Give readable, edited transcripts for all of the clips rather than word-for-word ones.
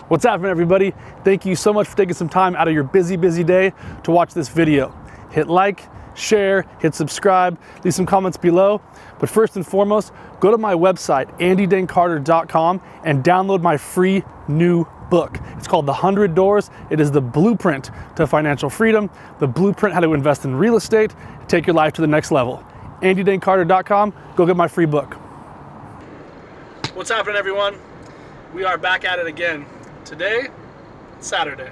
What's happening, everybody? Thank you so much for taking some time out of your busy day to watch this video. Hit like, share, hit subscribe, leave some comments below. But first and foremost, go to my website, DaneCarter.com, and download my free new book. It's called The 100 Doors. It is the blueprint to financial freedom, the blueprint how to invest in real estate, take your life to the next level. DaneCarter.com, go get my free book. What's happening, everyone? We are back at it again. Today, Saturday,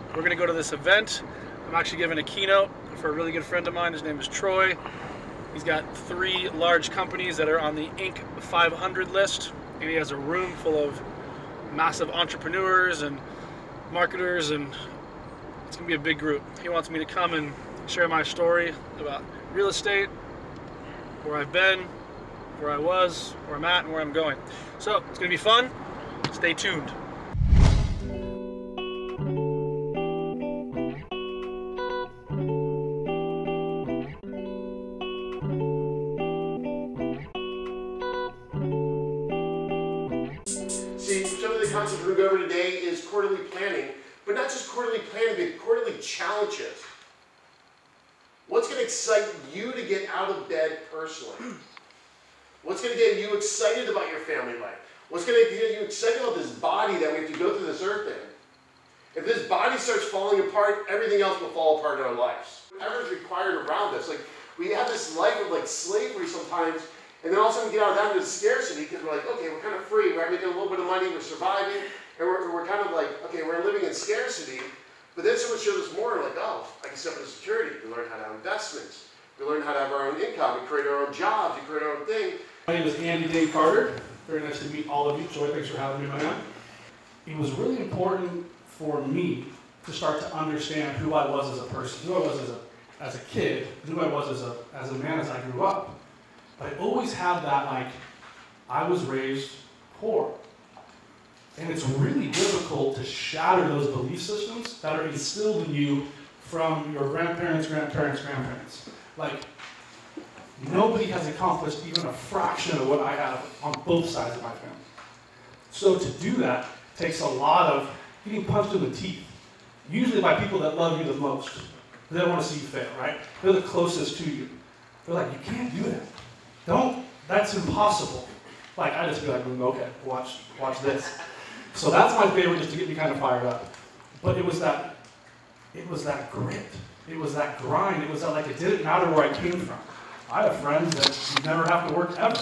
we're going to go to this event. I'm actually giving a keynote for a really good friend of mine. His name is Troy. He's got 3 large companies that are on the INC.500 list, and he has a room full of massive entrepreneurs and marketers, and it's going to be a big group. He wants me to come and share my story about real estate, where I've been, where I was, where I'm at, and where I'm going. So it's going to be fun. Stay tuned. See, some of the concepts we're going to go over today is quarterly planning, but not just quarterly planning, but quarterly challenges. What's going to excite you to get out of bed personally? What's going to get you excited about your family life? What's going to get you excited about this body that we have to go through this earth in? If this body starts falling apart, everything else will fall apart in our lives. Whatever's required around us. Like, we have this life of like slavery sometimes, and then all of a sudden we get out of that into scarcity because we're like, okay, we're kind of free, we're making a little bit of money, we're surviving, and we're kind of like, okay, we're living in scarcity. But then someone showed us more, like, oh, I can set up a security. We learn how to have investments. We learn how to have our own income. We create our own jobs. We create our own thing. My name is Dane Carter. Very nice to meet all of you. Joy, thanks for having me, my man. It was really important for me to start to understand who I was as a person, who I was as a kid, who I was as a man as I grew up. But I always had that, like, I was raised poor. And it's really difficult to shatter those belief systems that are instilled in you from your grandparents. Like, nobody has accomplished even a fraction of what I have on both sides of my family. So to do that takes a lot of getting punched in the teeth, usually by people that love you the most. They don't want to see you fail, right? They're the closest to you. They're like, you can't do that. That's impossible. Like, I just be like, okay, watch this. So that's my favorite, just to get me kind of fired up. But it was that grit. It was that grind. It was that, like, it didn't matter where I came from. I have friends that never have to work ever.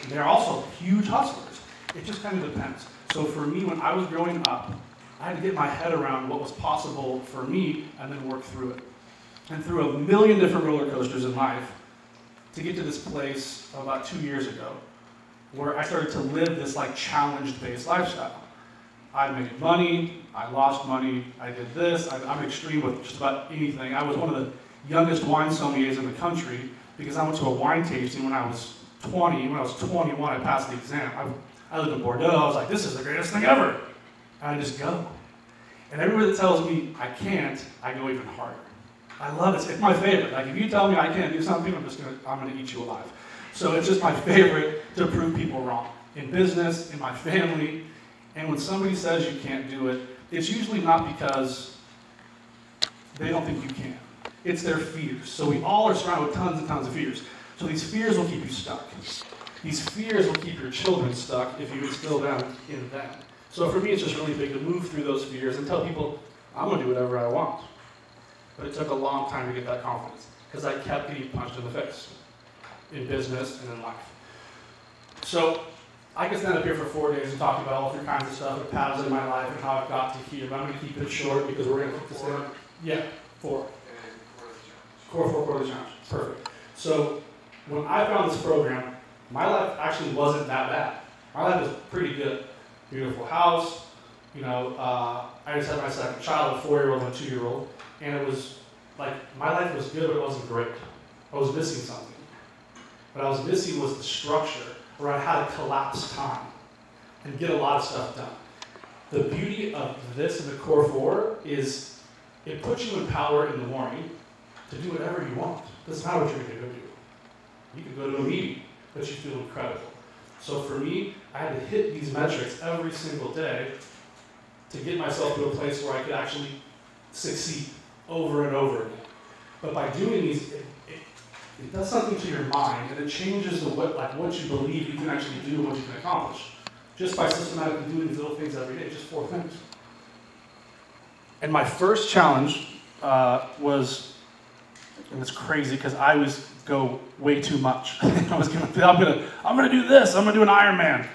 And they're also huge hustlers. It just kind of depends. So for me, when I was growing up, I had to get my head around what was possible for me and then work through it. And through a million different roller coasters in life to get to this place about 2 years ago where I started to live this, like, challenge-based lifestyle. I made money, I lost money, I did this. I'm extreme with just about anything. I was one of the youngest wine sommeliers in the country because I went to a wine tasting when I was 20. When I was 21, I passed the exam. I lived in Bordeaux. I was like, this is the greatest thing ever. And I just go. And everybody that tells me I can't, I go even harder. I love it. It's my favorite. Like, if you tell me I can't do something, I'm gonna eat you alive. So it's just my favorite to prove people wrong. In business, in my family. And when somebody says you can't do it, it's usually not because they don't think you can. It's their fears. So we all are surrounded with tons and tons of fears. So these fears will keep you stuck. These fears will keep your children stuck if you instill them in them. So for me, it's just really big to move through those fears and tell people, I'm going to do whatever I want. But it took a long time to get that confidence because I kept getting punched in the face in business and in life. So I could stand up here for 4 days and talk about all 3 kinds of stuff, the paths in my life and how I've got to here, but I'm going to keep it short because we're going to put this in. Yeah, 4. Core 4 quarterly challenge. Perfect. So when I found this program, my life actually wasn't that bad. My life was pretty good. Beautiful house. You know, I just had my second child, a 4-year-old and a 2-year-old, and it was like, my life was good, but it wasn't great. I was missing something. What I was missing was the structure around how to collapse time and get a lot of stuff done. The beauty of this in the Core 4 is it puts you in power in the morning to do whatever you want. Doesn't matter what you're going to go do. You can go to a meeting, but you feel incredible. So for me, I had to hit these metrics every single day to get myself to a place where I could actually succeed over and over again. But by doing these, it does something to your mind, and it changes what you believe you can actually do and what you can accomplish. Just by systematically doing these little things every day, just 4 things. And my first challenge was, and it's crazy because I always go way too much. I'm gonna do this. I'm gonna do an Ironman,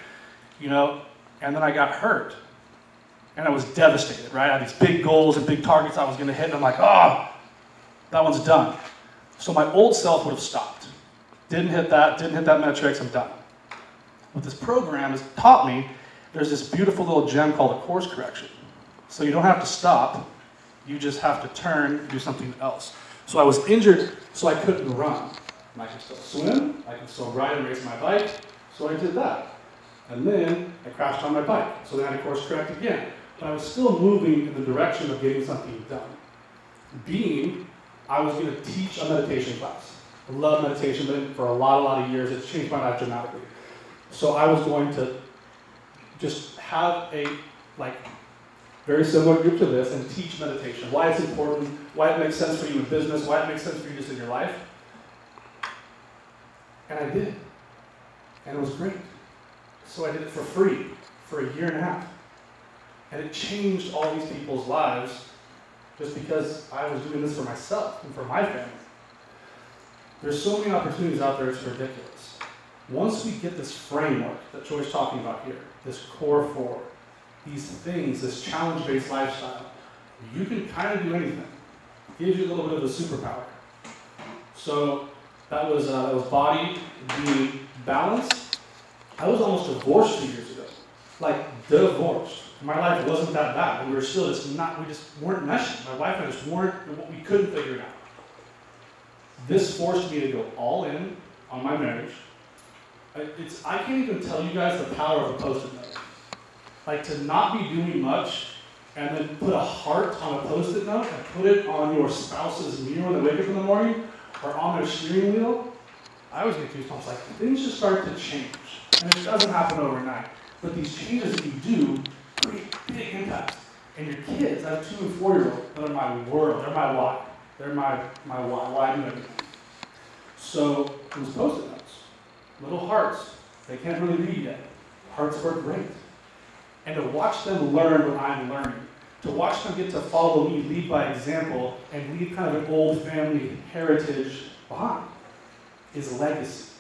And then I got hurt, and I was devastated. Right, I had these big goals and big targets I was gonna hit, and I'm like, oh, that one's done. So my old self would have stopped. Didn't hit that metrics. I'm done. What this program has taught me, there's this beautiful little gem called a course correction. So you don't have to stop. You just have to turn and do something else. So I was injured, so I couldn't run. And I could still swim, I could still ride and race my bike, so I did that. And then I crashed on my bike, so then I had to course correct again. But I was still moving in the direction of getting something done. I was going to teach a meditation class. I love meditation, but for a lot of years, it's changed my life dramatically. So I was going to just have a very similar group to this and teach meditation, why it's important, why it makes sense for you in business, why it makes sense for you just in your life. And I did. And it was great. So I did it for free for 1.5 years. And it changed all these people's lives just because I was doing this for myself and for my family. There's so many opportunities out there, it's ridiculous. Once we get this framework that Troy's talking about here, this core 4, these things, this challenge-based lifestyle, you can kind of do anything. It gives you a little bit of a superpower. So that was body, being balanced. I was almost divorced 2 years ago. Divorced. My life wasn't that bad. We just weren't meshing. My wife and I just weren't, we couldn't figure it out. This forced me to go all in on my marriage. I can't even tell you guys the power of a Post-it note. To not be doing much and then put a heart on a Post-it note and put it on your spouse's mirror when they wake up in the morning or on their steering wheel. I always get goosebumps. Things just start to change. And it doesn't happen overnight. But these changes that you do create big impact. And your kids, I have 2 and 4-year-olds, they're my world, they're my why. They're my why I do everything. So it was Post-it notes. Little hearts. They can't really read yet. Hearts work great. And to watch them learn what I'm learning, to watch them get to follow me, lead by example, and leave kind of an old family heritage behind, is legacy.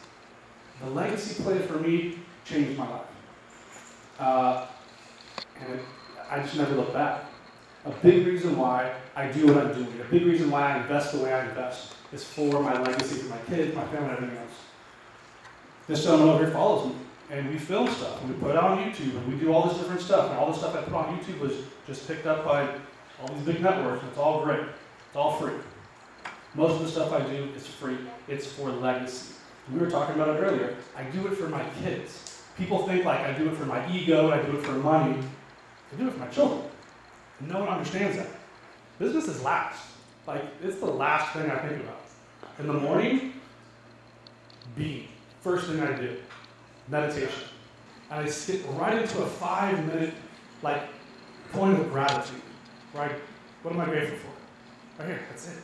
The legacy play for me changed my life. And I just never look back. A big reason why I do what I'm doing, a big reason why I invest the way I invest, is for my legacy, for my kids, my family, and everything else. This gentleman over here follows me. And we film stuff, and we put it on YouTube, and we do all this different stuff. And all the stuff I put on YouTube was just picked up by all these big networks, and it's all great. It's all free. Most of the stuff I do is free. It's for legacy. We were talking about it earlier. I do it for my kids. People think I do it for my ego, I do it for money. I do it for my children. And no one understands that. Business is last. It's the last thing I think about. In the morning, first thing I do. Meditation. And I skip right into a 5-minute, point of gratitude. Right? What am I grateful for? Right here, that's it.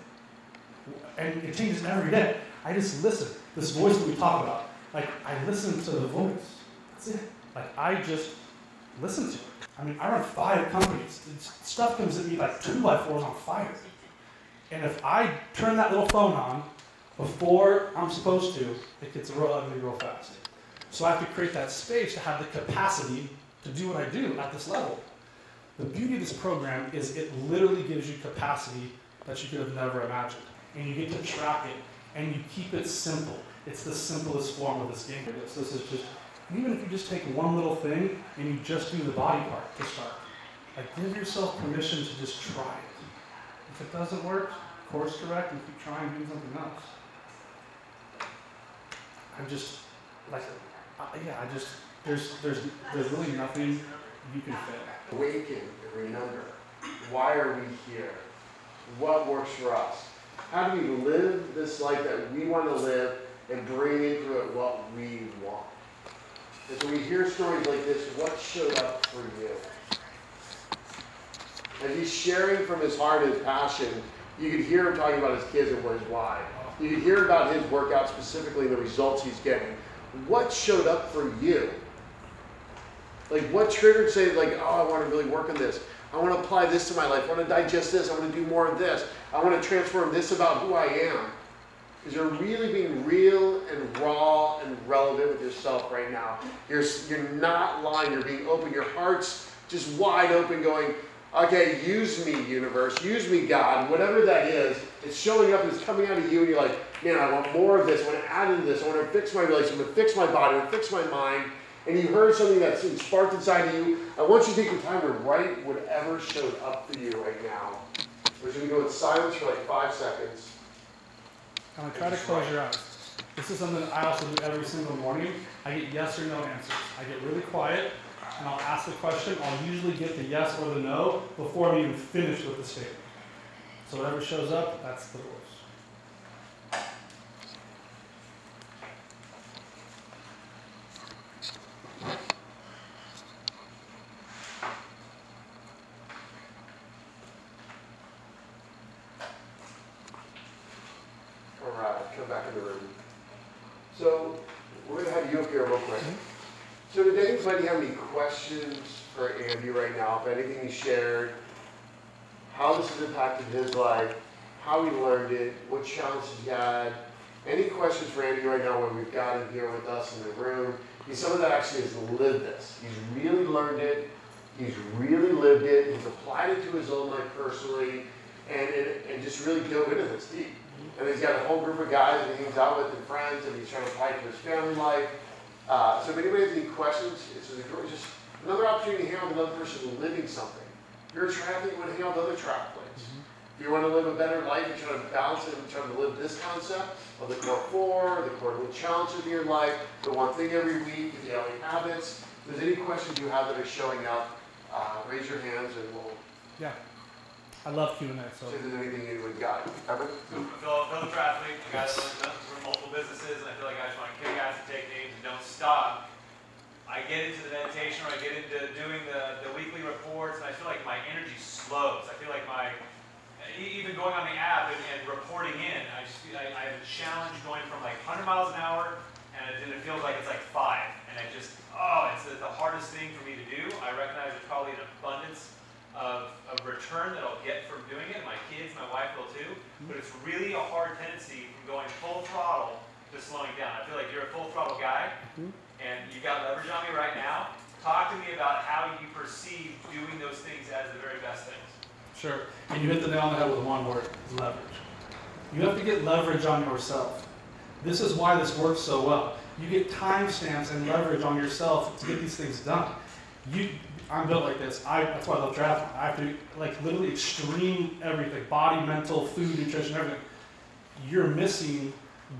And it changes every day. I just listen. This voice that we talk about. I listen to the voice. That's it. I just listen to it. I run 5 companies. Stuff comes at me 2x4s on fire. And if I turn that little phone on before I'm supposed to, it gets real ugly real fast. So I have to create that space to have the capacity to do what I do at this level. The beauty of this program is it literally gives you capacity that you could have never imagined. And you get to track it, and you keep it simple. It's the simplest form of this game. So this is just, even if you just take one little thing and you just do the body part to start, give yourself permission to just try it. If it doesn't work, course correct and keep trying doing something else. There's really nothing you can fail. Awaken and remember, why are we here? What works for us? How do we live this life that we want to live and bring into it what we want? And so we hear stories like this, what showed up for you? As he's sharing from his heart and his passion, you could hear him talking about his kids and his why. You could hear about his workout specifically and the results he's getting. What showed up for you? Like what triggered, say, like, oh, I want to really work on this. I want to apply this to my life. I want to digest this. I want to do more of this. I want to transform this about who I am. Because you're really being real and raw and relevant with yourself right now. You're not lying. You're being open. Your heart's just wide open going, okay, use me, universe. Use me, God. Whatever that is, it's showing up and it's coming out of you. And you're like, man, I want more of this. I want to add into this. I want to fix my relationship. I want to fix my body. I want to fix my mind. And you heard something that's sparked inside of you. I want you to take your time to write whatever showed up for you right now. We're going to go in silence for like 5 seconds. I'm going to try to close your eyes. This is something that I also do every single morning. I get yes or no answers. I get really quiet, and I'll ask the question. I'll usually get the yes or the no before I'm even finished with the statement. So whatever shows up, that's the voice. Come back in the room. So we're going to have you up here real quick. So did anybody have any questions for Andy right now? If anything he shared, how this has impacted his life, how he learned it, what challenges he had? Any questions for Andy right now when we've got him here with us in the room? He's someone that actually has lived this. He's really learned it. He's really lived it. He's applied it to his own life personally and just really dove into this deep. And he's got a whole group of guys that he hangs out with and friends, and he's trying to apply it to his family life. So if anybody has any questions, it's just another opportunity to hang out with another person living something. If you're a triathlete, you want to hang out with other triathletes. If you want to live a better life, you're trying to balance it and trying to live this concept of the core 4, the core little challenges in your life, the one thing every week, the daily habits. If there's any questions you have that are showing up, raise your hands and we'll... Yeah. I love Q&A. So if there's anything anyone got. Evan? I'm a fellow triathlete. I got multiple businesses, and I feel like I just want to kick ass and take names and don't stop. I get into the meditation, or I get into doing the weekly reports, and I feel like my energy slows. I feel like even going on the app and reporting in, I have a challenge going from like 100 miles an hour, and it feels like it's like 5. And it's the hardest thing for me to do. I recognize there's probably an abundance of return that I'll get from doing it. My kids, my wife will too. But it's really a hard tendency from going full throttle to slowing down. I feel like you're a full throttle guy, and you've got leverage on me right now. Talk to me about how you perceive doing those things as the very best things. Sure. And you hit the nail on the head with one word, leverage. You have to get leverage on yourself. This is why this works so well. You get timestamps and leverage on yourself to get these things done. I'm built like this. That's why I love triathlon. I have to do like literally extreme everything, body, mental, food, nutrition, everything. You're missing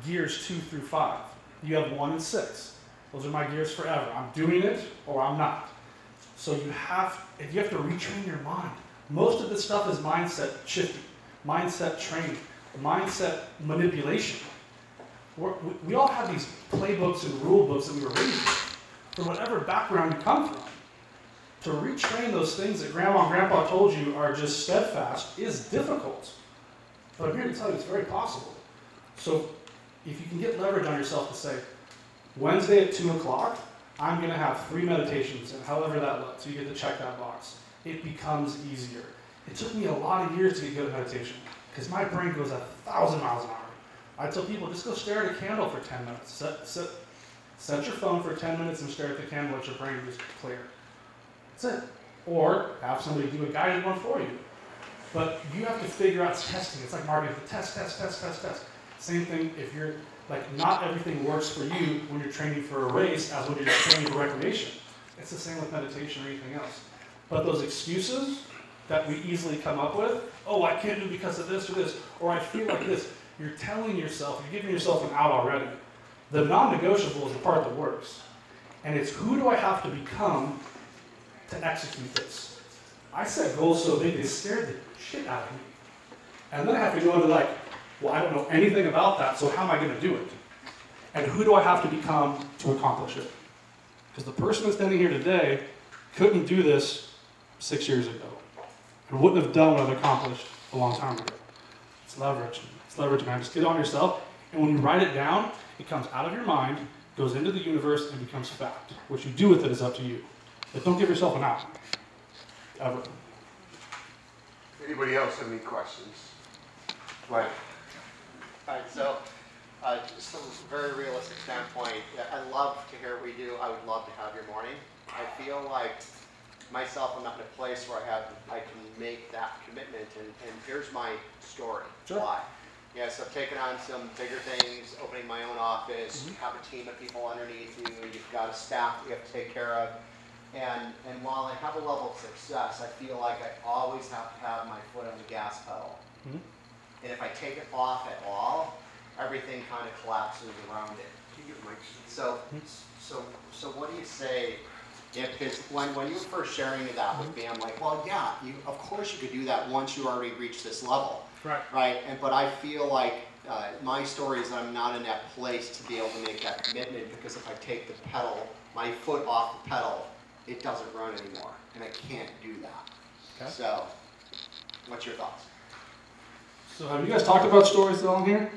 gears 2 through 5. You have 1 and 6. Those are my gears forever. I'm doing it or I'm not. So you have to retrain your mind. Most of this stuff is mindset shifting, mindset training, mindset manipulation. We all have these playbooks and rule books that we were reading from whatever background you come from. To retrain those things that Grandma and Grandpa told you are just steadfast is difficult. But I'm here to tell you it's very possible. So if you can get leverage on yourself to say, Wednesday at 2 o'clock, I'm going to have 3 meditations, and however that looks, so you get to check that box. It becomes easier. It took me a lot of years to get good at meditation because my brain goes 1,000 miles an hour. I tell people, just go stare at a candle for 10 minutes. Set your phone for 10 minutes and stare at the candle, let your brain just clear. That's it. Or have somebody do a guided one for you. But you have to figure out testing. It's like marketing. Test. Same thing if you're, like, not everything works for you when you're training for a race as when you're just training for recreation. It's the same with meditation or anything else. But those excuses that we easily come up with, oh, I can't do because of this or this, or I feel like this, you're telling yourself, you're giving yourself an out already. The non-negotiable is the part that works. And it's who do I have to become to execute this? I set goals so big they scared the shit out of me. And then I have to go into like, well, I don't know anything about that, so how am I going to do it? And who do I have to become to accomplish it? Because the person that's standing here today couldn't do this 6 years ago. and wouldn't have done what I've accomplished a long time ago. It's leverage. It's leverage, man. Just get it on yourself, and when you write it down, it comes out of your mind, goes into the universe, and becomes fact. What you do with it is up to you. But don't give yourself an out. Ever. Anybody else have any questions? Right. All right, so just from a very realistic standpoint, I love to hear what we do. I would love to have your morning. I feel like myself, I'm not in a place where I can make that commitment, and here's my story. Sure. Why? Yes, I've taken on some bigger things, opening my own office, have a team of people underneath you, you've got a staff you have to take care of. And while I have a level of success, I feel like I always have to have my foot on the gas pedal. Mm-hmm. And if I take it off at all, everything kind of collapses around it. So what do you say? Because when you were first sharing that with me, I'm like, well, yeah, of course you could do that once you already reach this level. Right. Right. But I feel like my story is I'm not in that place to be able to make that commitment, because if I take the pedal, my foot off the pedal, it doesn't run anymore, and I can't do that. Okay. So, what's your thoughts? So have you guys talked about stories at all in here?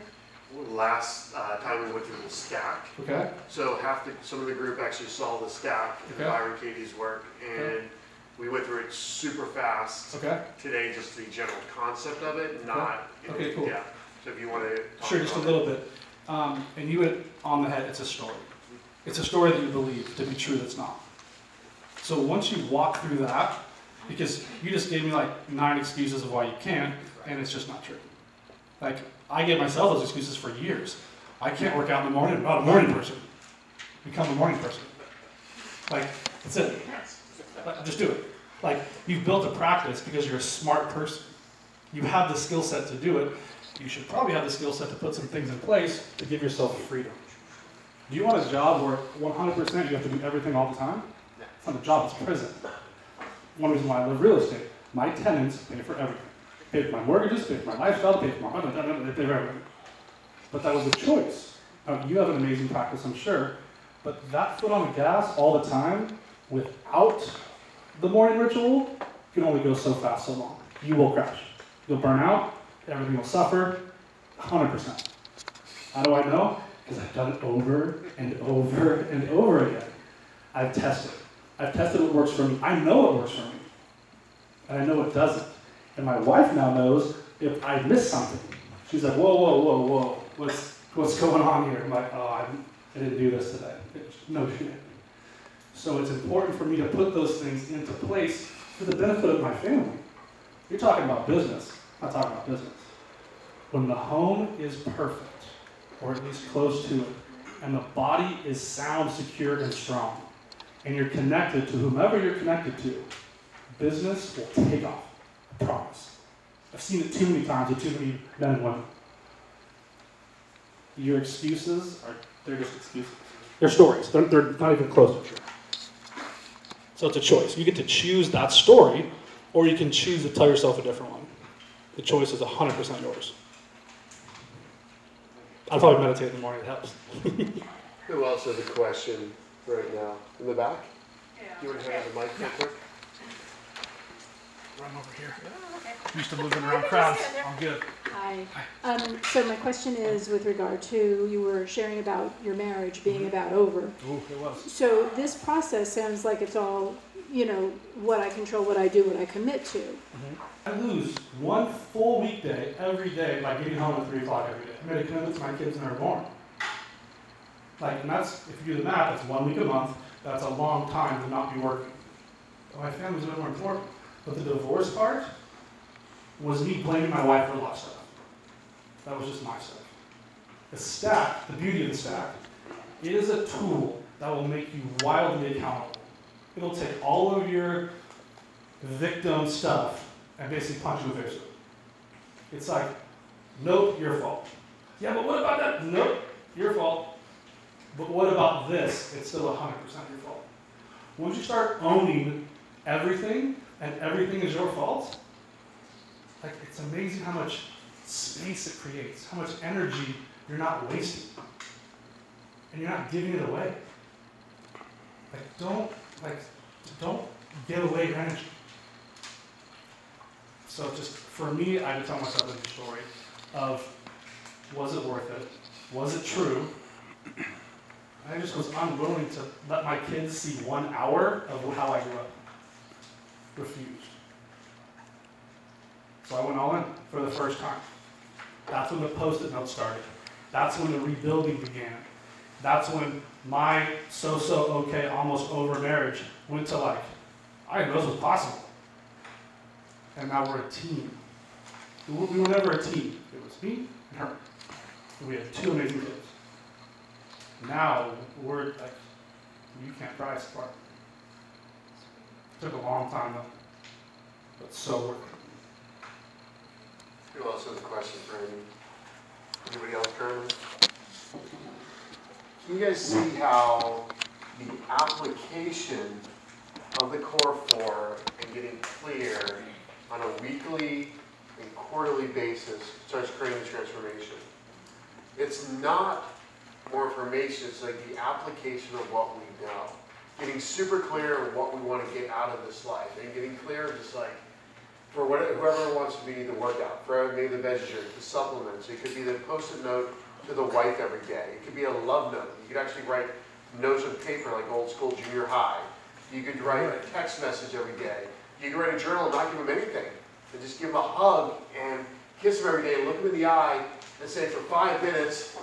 Last time we went through the stack. Okay. So some of the group actually saw the stack in Byron Katie's work, and we went through it super fast. Okay. Today, just the general concept of it, not okay, cool. Yeah. So if you want to talk sure, just a little bit. And you hit on the head. It's a story. It's a story that you believe to be true that's not. So once you walk through that, because you just gave me like 9 excuses of why you can't, and it's just not true. Like, I gave myself those excuses for years. I can't work out in the morning. I'm not a morning person. Become a morning person. Like, that's it. Like, just do it. Like, you've built a practice because you're a smart person. You have the skill set to do it. You should probably have the skill set to put some things in place to give yourself freedom. Do you want a job where 100% you have to do everything all the time? It's not a job, it's prison. One reason why I live real estate. My tenants pay for everything. Pay for my mortgages, pay for my lifestyle, pay for my they pay for everything. But that was a choice. Now, you have an amazing practice, I'm sure, but that foot on the gas all the time, without the morning ritual, can only go so fast, so long. You will crash. You'll burn out, everything will suffer, 100%. How do I know? Because I've done it over and over and over again. I've tested. I've tested what works for me. I know what works for me. And I know what doesn't. And my wife now knows if I miss something. She's like, whoa, whoa, whoa, whoa. What's going on here? I'm like, oh, I didn't do this today. No shit. So it's important for me to put those things into place for the benefit of my family. You're talking about business. I'm not talking about business. When the home is perfect, or at least close to it, and the body is sound, secure, and strong, and you're connected to whomever you're connected to, business will take off. I promise. I've seen it too many times with too many men and women. Your excuses they're just excuses. They're stories. They're not even close to true. So it's a choice. You get to choose that story, or you can choose to tell yourself a different one. The choice is 100% yours. I'll probably meditate in the morning. It helps. Who else has a question right now? In the back? Yeah. Do you want to hand the mic real quick? Run over here. Used to moving around crowds. I'm good. Hi. So my question is with regard to, you were sharing about your marriage being about over. Ooh, it was. So this process sounds like it's all, what I control, what I do, what I commit to. I lose one full weekday every day by getting home at 3 o'clock every day. I made a commitment to my kids when they were born. And that's, if you do the math, that's 1 week a month. That's a long time to not be working. But my family's a bit more important. But the divorce part was me blaming my wife for a lot of stuff. That was just my stuff. The stack, the beauty of the stack, it is a tool that will make you wildly accountable. It'll take all of your victim stuff and basically punch you in the face with it. It's like, nope, your fault. Yeah, but what about that? Nope, your fault. But what about this? It's still 100% your fault. Once you start owning everything, and everything is your fault, it's amazing how much space it creates, how much energy you're not wasting. And you're not giving it away. Don't give away your energy. So just for me, I had to tell myself a story of, was it worth it? Was it true? I just was unwilling to let my kids see 1 hour of how I grew up. Refused. So I went all in for the first time. That's when the Post-it note started. That's when the rebuilding began. That's when my so-so okay, almost over marriage went to like, I didn't know this was possible. And now we're a team. We were never a team. It was me and her. And we had 2 amazing kids. Now we're like, you can't pry us apart. It took a long time though, but so worth it. Who else has a question for Amy? Anybody else currently? Can you guys see how the application of the Core 4 and getting clear on a weekly and quarterly basis starts creating transformation? It's not more information, it's like the application of what we know. Getting super clear on what we want to get out of this life, and getting clear just like, for whoever wants to be the workout, for maybe the veg shirt, the supplements, it could be the Post-it note to the wife every day. It could be a love note. You could actually write notes on paper like old school junior high. You could write a text message every day. You could write a journal and not give them anything. And just give them a hug and kiss them every day and look them in the eye and say, for 5 minutes,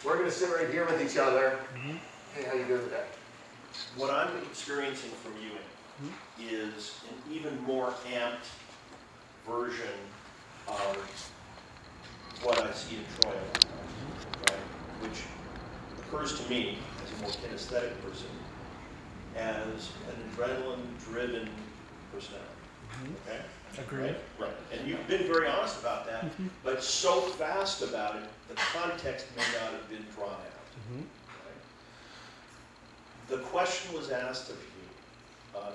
we're going to sit right here with each other. Hey, how you doing today? What I'm experiencing from you is an even more amped version of what I see in Troy, right? Which occurs to me as a more kinesthetic person as an adrenaline-driven personality. Okay? Agreed. Right. And you've been very honest about that, but so fast about it, the context may not have been drawn out. Right? The question was asked of you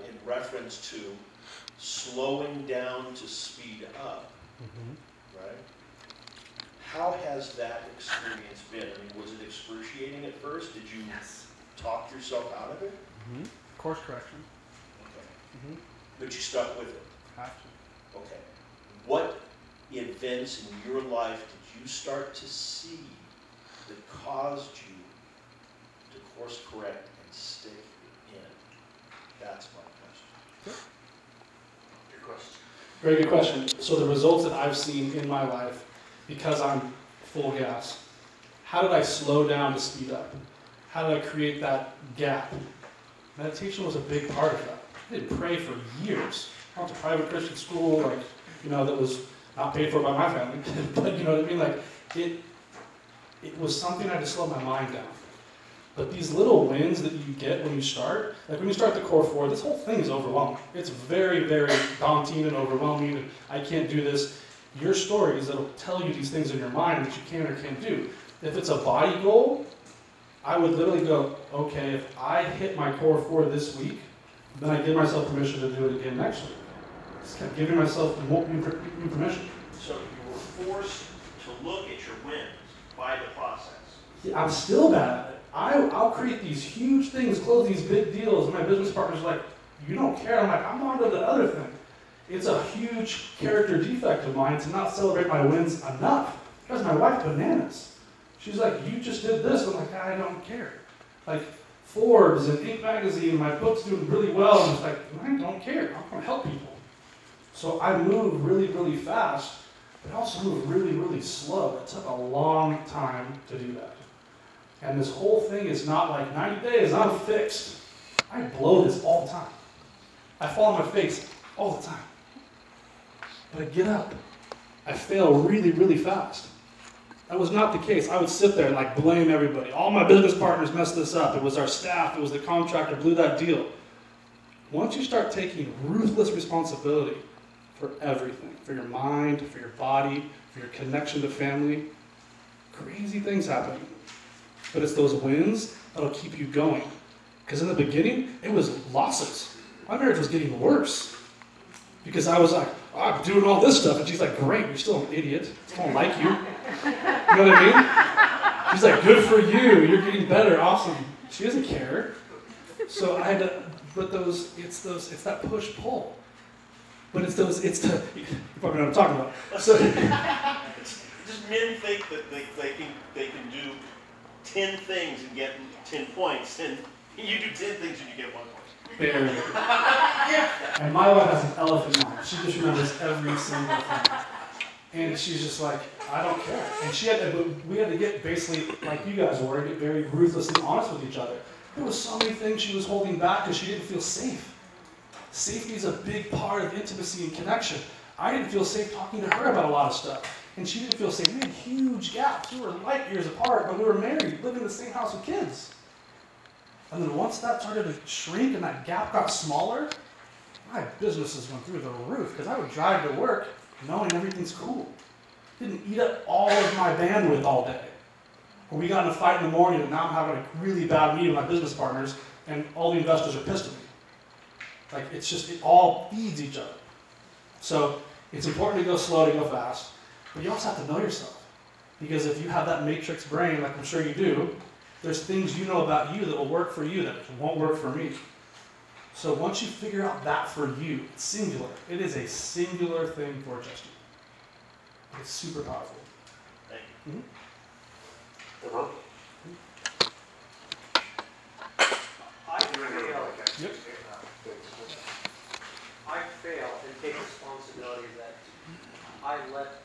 in reference to slowing down to speed up, right? How has that experience been? I mean, was it excruciating at first? Did you talk yourself out of it? Course correction. Okay. But you stuck with it? Have to. Okay. What events in your life did you start to see that caused you to course correct and stick in? That's my question. Good question. Very good question. So the results that I've seen in my life, because I'm full gas, how did I slow down to speed up? How did I create that gap? Meditation was a big part of that. I didn't pray for years. I went to private Christian school, like, that was not paid for by my family, but you know what I mean? Like, it was something I had to slow my mind down. But these little wins that you get when you start, like when you start the Core 4, this whole thing is overwhelming. It's very, very daunting and overwhelming, and I can't do this. Your stories that'll tell you these things in your mind that you can or can't do. If it's a body goal, I would literally go, okay, if I hit my Core 4 this week, then I give myself permission to do it again next week. Just kept giving myself more permission. So you were forced to look at your wins by the process. Yeah, I'm still bad at it. I'll create these huge things, close these big deals, and my business partner's like, you don't care. I'm like, I'm on to the other thing. It's a huge character defect of mine to not celebrate my wins enough. Because my wife bananas. She's like, you just did this. I'm like, I don't care. Like, Forbes and Inc. magazine, my book's doing really well, and it's like, I don't care. I'm going to help people. So I move really, really fast, but I also move really, really slow. It took a long time to do that. And this whole thing is not like 90 days, I'm fixed. I blow this all the time. I fall on my face all the time. But I get up. I fail really, really fast. That was not the case. I would sit there and like blame everybody. All my business partners messed this up. It was our staff, it was the contractor, blew that deal. Once you start taking ruthless responsibility for everything, for your mind, for your body, for your connection to family, crazy things happen. But it's those wins that'll keep you going. Because in the beginning, it was losses. My marriage was getting worse. Because I was like, oh, I'm doing all this stuff. And she's like, great, you're still an idiot. I don't like you. You know what I mean? She's like, good for you. You're getting better. Awesome. She doesn't care. So I had to, but it's that push-pull. But it's you probably know what I'm talking about. So, Just men think that they can do 10 things and get 10 points, and you do 10 things and you get 1 point. very good. And my wife has an elephant mind. She just remembers every single thing. And she's just like, I don't care. And we had to get basically, like you guys were, get very ruthlessly honest with each other. There was so many things she was holding back because she didn't feel safe. Safety is a big part of intimacy and connection. I didn't feel safe talking to her about a lot of stuff. And she didn't feel safe. We had huge gaps. We were light years apart, but we were married, living in the same house with kids. And then once that started to shrink and that gap got smaller, my businesses went through the roof because I would drive to work knowing everything's cool. Didn't eat up all of my bandwidth all day. Or we got in a fight in the morning and now I'm having a really bad meeting with my business partners and all the investors are pissed at me. Like it all feeds each other. So it's important to go slow, to go fast, but you also have to know yourself. Because if you have that matrix brain, like I'm sure you do, there's things you know about you that will work for you that won't work for me. So once you figure out that for you, it's singular. It is a singular thing for just you. It's super powerful. Thank you. I fail and take responsibility that I let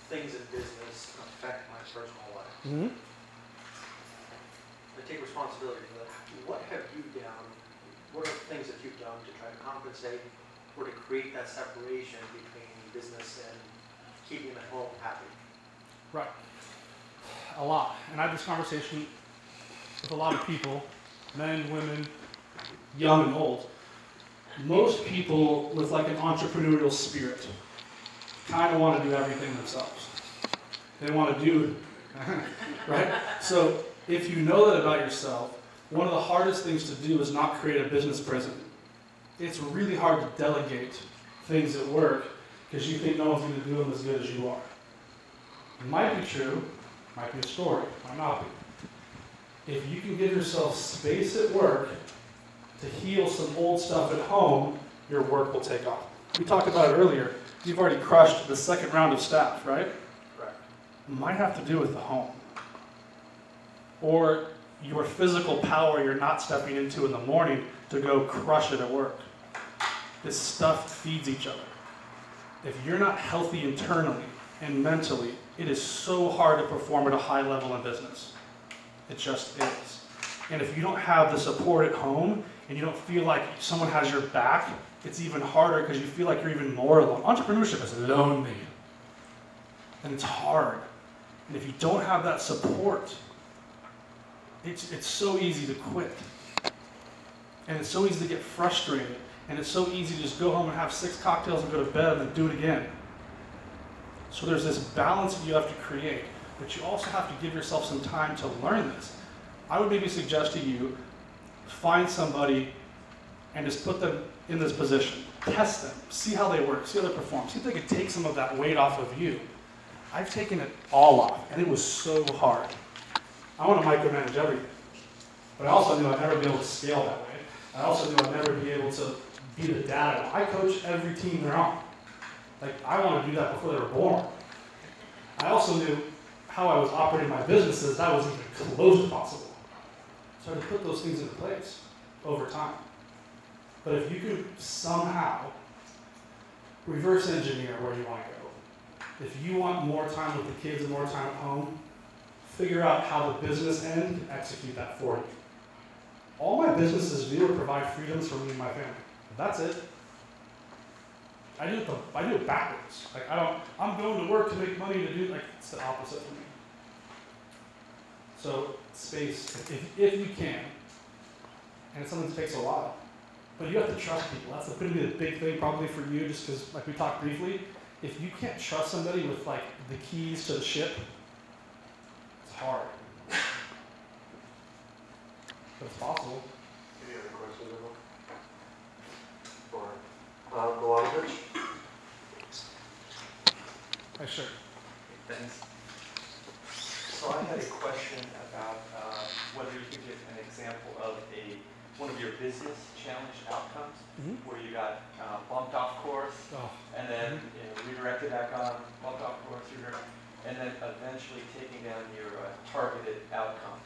things in business affect my personal life. Mm-hmm. I take responsibility for that. What have you done? What are the things that you've done to try to compensate or to create that separation between business and keeping them at home happy? Right. A lot. And I had this conversation with a lot of people, men, women, young and old. Most people with like an entrepreneurial spirit kind of want to do everything themselves. They want to do, right? So if you know that about yourself, one of the hardest things to do is not create a business prison. It's really hard to delegate things at work because you think no one's going to do them as good as you are. It might be true, might be a story, might not be. If you can give yourself space at work to heal some old stuff at home, your work will take off. We talked about it earlier. You've already crushed the second round of staff, right? Right. It might have to do with the home. Or your physical power you're not stepping into in the morning to go crush it at work. This stuff feeds each other. If you're not healthy internally and mentally, it is so hard to perform at a high level in business. It just is. And if you don't have the support at home and you don't feel like someone has your back, it's even harder because you feel like you're even more alone. Entrepreneurship is lonely. And it's hard. And if you don't have that support, it's so easy to quit. And it's so easy to get frustrated. And it's so easy to just go home and have 6 cocktails and go to bed and then do it again. So there's this balance that you have to create, but you also have to give yourself some time to learn this. I would maybe suggest to you, find somebody and just put them in this position. Test them, see how they work, see how they perform, see if they can take some of that weight off of you. I've taken it all off, and it was so hard. I want to micromanage everything, but I also knew I'd never be able to scale that way. I also knew I'd never be able to be the dad. I coach every team they're on. Like, I want to do that before they were born. I also knew how I was operating my businesses, that wasn't even close to possible. So I had to put those things into place over time. But if you could somehow reverse engineer where you want to go, if you want more time with the kids and more time at home, figure out how the business end can execute that for you. All my businesses do are provide freedoms for me and my family. That's it. I do it backwards. Like I'm going to work to make money to do, like, it's the opposite for me. So space, if you can, and it's something that takes a while, but you have to trust people. That's going to be the big thing probably for you, just because, like we talked briefly, if you can't trust somebody with like the keys to the ship, it's hard. But it's possible. Any other questions, everyone? Milanovic? Hi, sure. Thanks. So I had a question about whether you could give an example of a one of your business challenge outcomes, Mhm. where you got bumped off course, Oh. and then redirected back on, bumped off course, and then eventually taking down your targeted outcome.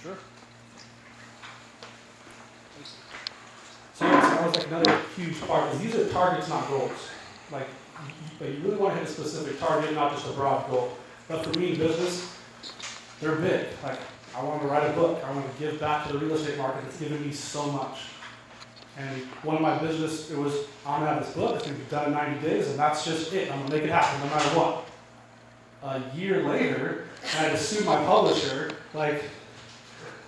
Sure. So that was like another huge part, because these are targets, not goals. Like, you really want to hit a specific target, not just a broad goal. But for me in business, they're big. Like, I want to write a book. I want to give back to the real estate market. It's given me so much. And one of my business, it was, I'm going to have this book. It's going to be done in 90 days, and that's just it. I'm going to make it happen no matter what. A year later, I had to sue my publisher. Like,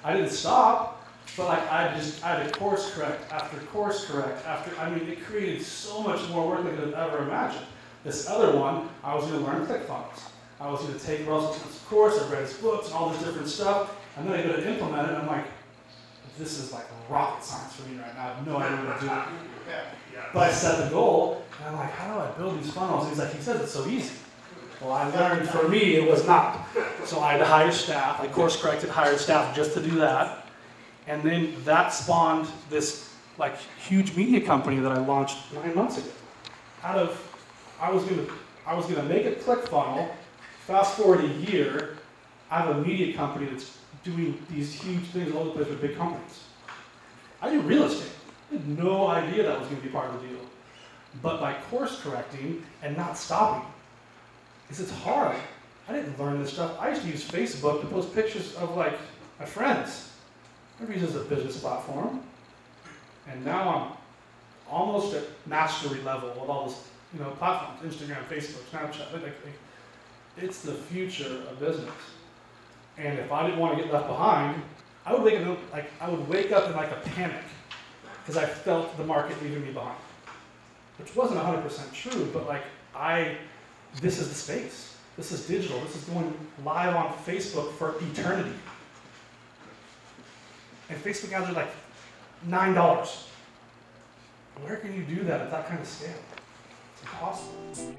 I didn't stop, but like I had to course correct after course correct after. I mean, it created so much more work than I could have ever imagined. This other one, I was going to learn ClickFunnels. I was going to take Russell Smith's course, I read his books and all this different stuff, and then I go to implement it, and I'm like, this is like rocket science for me right now. I have no idea what to do. But I set the goal, and I'm like, how do I build these funnels? And he's like, he says it's so easy. Well, I learned for me it was not. So I had to hire staff. I course corrected, hired staff just to do that. And then that spawned this like huge media company that I launched 9 months ago. I was gonna make a ClickFunnel. Fast forward a year, I have a media company that's doing these huge things all over the place with big companies. I do real estate. I had no idea that was going to be part of the deal. But by course correcting and not stopping, because it's hard. I didn't learn this stuff. I used to use Facebook to post pictures of like my friends. I never used it as a business platform. And now I'm almost at mastery level with all those platforms, Instagram, Facebook, Snapchat. It's the future of business. And if I didn't want to get left behind, I would wake up in like a panic because I felt the market leaving me behind. Which wasn't 100% true, but this is the space. This is digital. This is going live on Facebook for eternity. And Facebook ads are like $9. Where can you do that at that kind of scale? It's impossible.